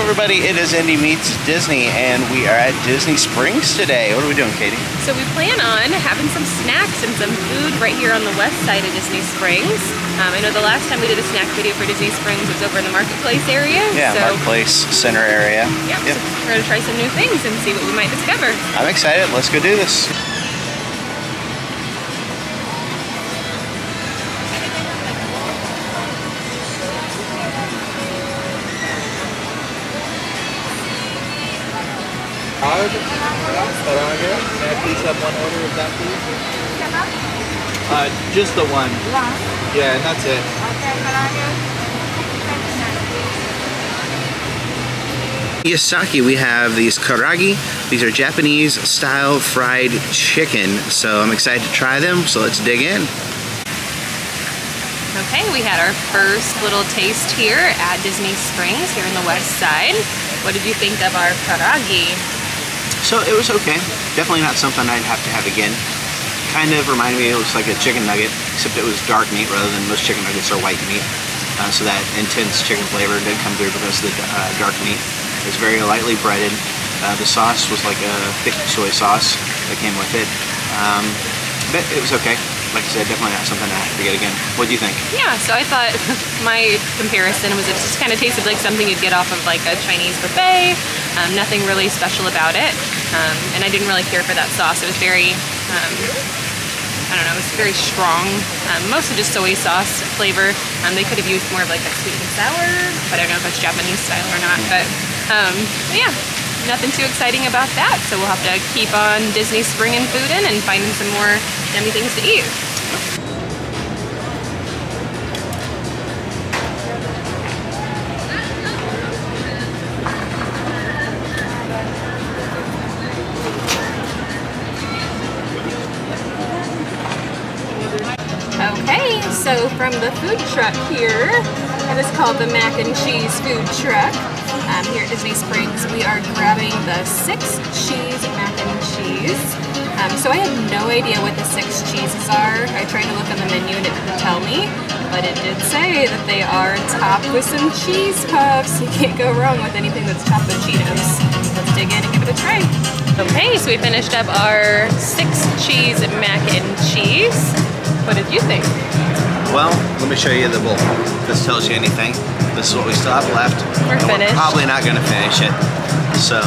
everybody, it is Indy Meets Disney, and we are at Disney Springs today. What are we doing, Katie? So we plan on having some snacks and some food right here on the west side of Disney Springs. I know the last time we did a snack video for Disney Springs was over in the Marketplace area. Yeah, so, Marketplace Center area. Yep. So we're going to try some new things and see what we might discover. I'm excited. Let's go do this. Karagi. May I please have one order of that, please? Just the one. Yeah, and that's it. Yesake, we have these Karagi. These are Japanese style fried chicken. So I'm excited to try them. So let's dig in. Okay, we had our first little taste here at Disney Springs here on the west side. What did you think of our Karagi? So it was okay. Definitely not something I'd have to have again. Kind of reminded me, it looks like a chicken nugget, except it was dark meat rather than most chicken nuggets are white meat. So that intense chicken flavor did come through because of the dark meat. It was very lightly breaded. The sauce was like a thick soy sauce that came with it. But it was okay. Like I said, definitely not something I have to get again. What do you think? Yeah, so I thought my comparison was it just kind of tasted like something you'd get off of like a Chinese buffet. Nothing really special about it. And I didn't really care for that sauce. It was very, I don't know, it was very strong. Mostly just soy sauce flavor. They could have used more of like a sweet and sour, but I don't know if that's Japanese style or not. But yeah, nothing too exciting about that. So we'll have to keep on Disney springing food in and finding some more yummy things to eat. Okay, so from the food truck here, and it's called the Mac and Cheese Food Truck. Here at Disney Springs, we are grabbing the 6 cheese mac and cheese. So I had no idea what the 6 cheeses are. I tried to look on the menu and it didn't tell me, but it did say that they are topped with some cheese puffs. You can't go wrong with anything that's topped with Cheetos. Let's dig in and give it a try. Okay, so we finished up our 6 cheese mac and cheese. What did you think? Well, let me show you the bowl. If this tells you anything, this is what we still have left. We're finished. We're probably not going to finish it. So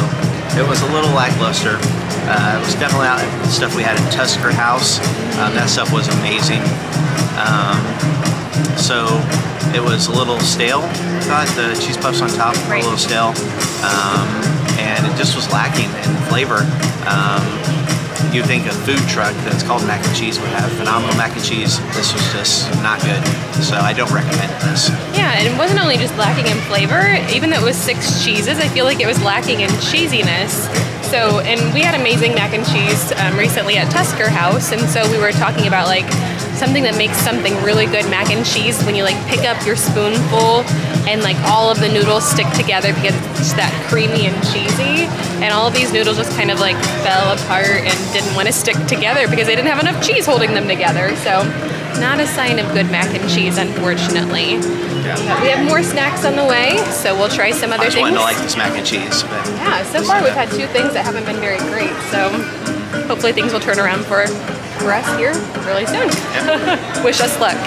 it was a little lackluster. It was definitely out the stuff we had in Tusker House. That stuff was amazing. So it was a little stale. I thought the cheese puffs on top were a little stale. And it just was lacking in flavor. You'd think a food truck that's called mac and cheese would have phenomenal mac and cheese. This was just not good, so I don't recommend this. Yeah, and it wasn't only just lacking in flavor, even though it was 6 cheeses, I feel like it was lacking in cheesiness. So, and we had amazing mac and cheese recently at Tusker House, and so we were talking about like something that makes something really good mac and cheese when you like pick up your spoonful and like all of the noodles stick together because it's that creamy and cheesy, and all of these noodles just kind of like fell apart and didn't want to stick together because they didn't have enough cheese holding them together. So not a sign of good mac and cheese, unfortunately. Yeah. But we have more snacks on the way, so we'll try some other things. I just wanted to like this mack and cheese. But yeah, so far we've had 2 things that haven't been very great, so hopefully things will turn around for us here really soon. Yep. Wish us luck.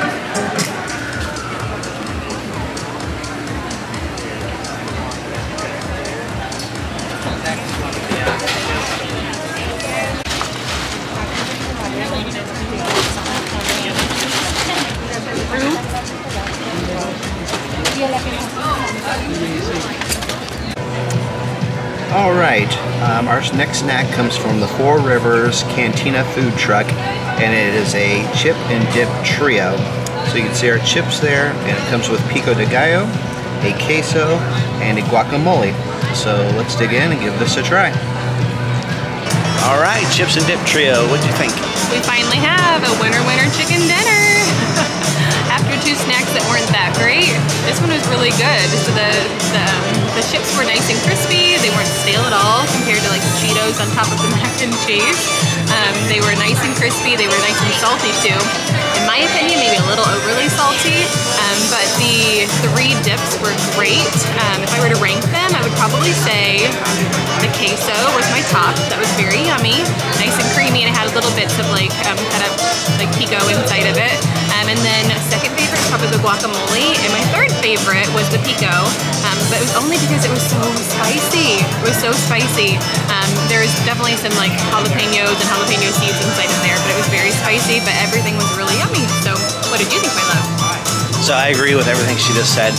All right, our next snack comes from the Rivers Cantina Food Truck, and it is a chip and dip trio. So you can see our chips there, and it comes with pico de gallo, a queso, and a guacamole. So let's dig in and give this a try. All right, chips and dip trio, what'd you think? We finally have a winner chicken dinner. After 2 snacks that weren't that great, this one was really good. So the chips were nice and crispy. They weren't stale at all compared to like the Cheetos jalapenos on top of the mac and cheese. They were nice and crispy. They were nice and salty too. In my opinion, maybe a little overly salty, but the 3 dips were great. If I were to rank them, I would probably say the queso was my top. That was very yummy, nice and creamy, and it had little bits of like kind of like pico inside of it. And then second favorite is probably the guacamole, and my third favorite was the pico, but it was only because it was so spicy. It was so spicy. There's definitely some like jalapenos and jalapeno seeds inside of there, but it was very spicy, but everything was really yummy. So what did you think, my love? So I agree with everything she just said.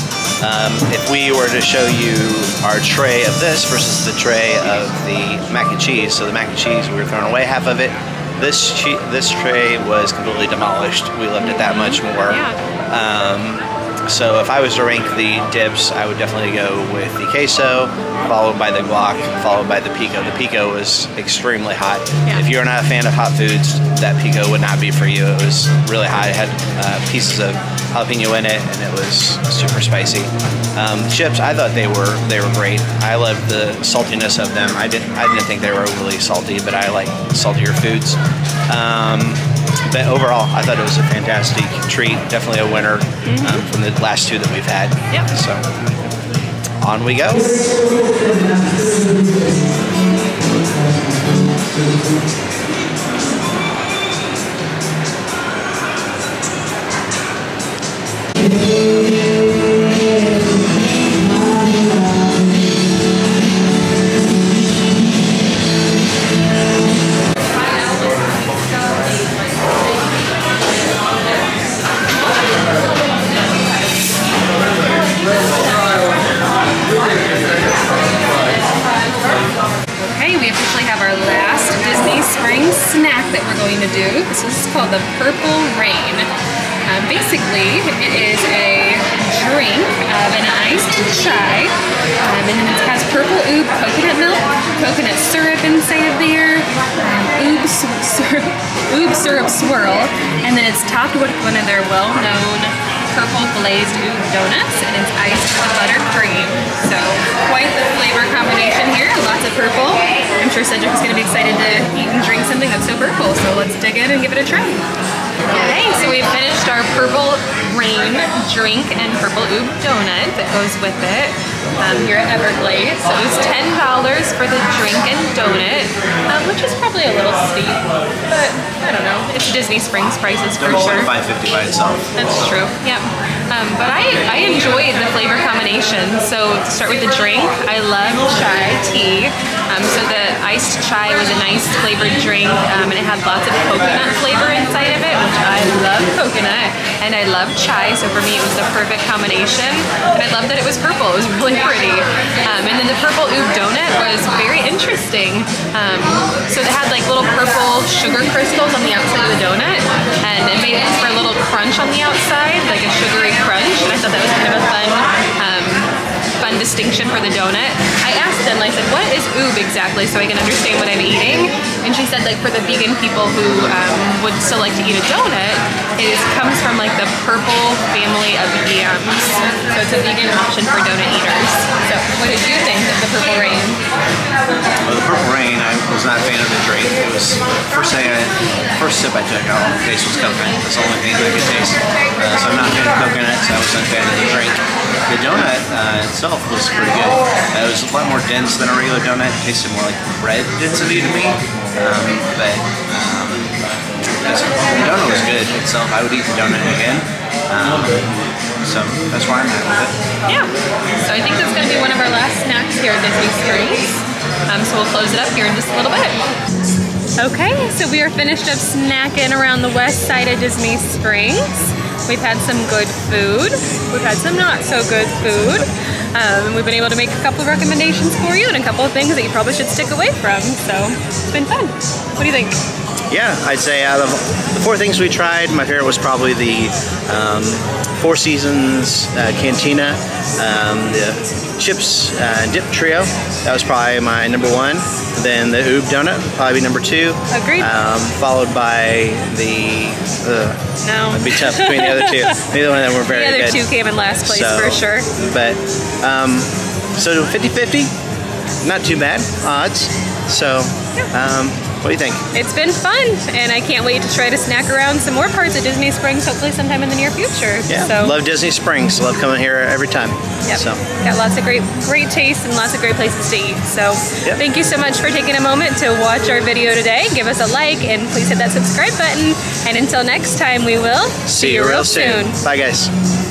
If we were to show you our tray of this versus the tray of the mac and cheese, so the mac and cheese, we were throwing away half of it. This tray was completely demolished. We loved it that much more. Yeah. So if I was to rank the dips, I would definitely go with the queso, followed by the guac, followed by the pico. The pico was extremely hot. Yeah. If you're not a fan of hot foods, that pico would not be for you. It was really hot. It had pieces of jalapeno in it, and it was super spicy. Chips, I thought they were great. I loved the saltiness of them. I didn't think they were overly salty, but I like saltier foods. But overall, I thought it was a fantastic treat. Definitely a winner from the last 2 that we've had. Yep. So on we go. This is called the Purple Rain. Basically, it is a drink of an iced chai, and then it has purple oob coconut milk, coconut syrup inside of there, oob syrup swirl, and then it's topped with one of their well-known purple glazed oob donuts, and it's iced with buttered cream. So quite the flavor combination here. Lots of purple. I'm sure Cedric is going to be excited to eat and drink something that's so purple. So let's dig in and give it a try. Okay, so we've finished our Purple Rain drink and purple oob donut that goes with it here at Everglazed. So it was $10 for the drink and donut, which is probably a little steep, but I don't know. It's Disney Springs prices for sure. $5.50 by itself. That's true. Yep. But I enjoyed the flavor combination. So to start with the drink, I love chai tea. So the iced chai was a nice flavored drink, and it had lots of coconut flavor inside of it, which I love coconut, and I love chai, so for me it was the perfect combination. And I love that it was purple. It was really pretty. And then the purple oob donut was very interesting. So it had like little purple sugar crystals on the outside of the donut, and it made it for a little crunch on the outside, like a sugary crunch, and I thought that was kind of a fun distinction for the donut. I asked them, I said, what is oob exactly, so I can understand what I'm eating? And she said, like, for the vegan people who would still like to eat a donut, it comes from like the purple family of yams. So it's a vegan option for donut eaters. So what did you think of the Purple Rain? Well, the Purple Rain, I was not a fan of the drink. It was, first sip I took, all I taste was coconut. That's the only thing I could taste. So I'm not a fan of coconut, so I was not a fan of the drink. The donut itself was pretty good. It was a lot more dense than a regular donut. It tasted more like bread density to me. But the donut was good itself. I would eat the donut again. So that's why I'm at with it. Yeah. So I think that's going to be one of our last snacks here at Disney Springs. So we'll close it up here in just a little bit. Okay, so we are finished up snacking around the west side of Disney Springs. We've had some good food. We've had some not so good food. We've been able to make a couple of recommendations for you and a couple of things that you probably should stick away from. So it's been fun. What do you think? Yeah, I'd say out of the 4 things we tried, my favorite was probably the Four Seasons Cantina, the chips dip trio. That was probably my number 1. Then the oob donut, probably number 2. Agreed. Followed by the no, it'd be tough between the other 2. Neither one of them were very good. The other 2 came in last place so, for sure. But so 50-50. not too bad odds. So, what do you think? It's been fun, and I can't wait to try to snack around some more parts of Disney Springs, hopefully sometime in the near future. Yeah, so, love Disney Springs. Love coming here every time. Yep. So. Got lots of great tastes and lots of great places to eat. So Thank you so much for taking a moment to watch our video today. Give us a like, and please hit that subscribe button. And until next time, we will see you real soon. Bye, guys.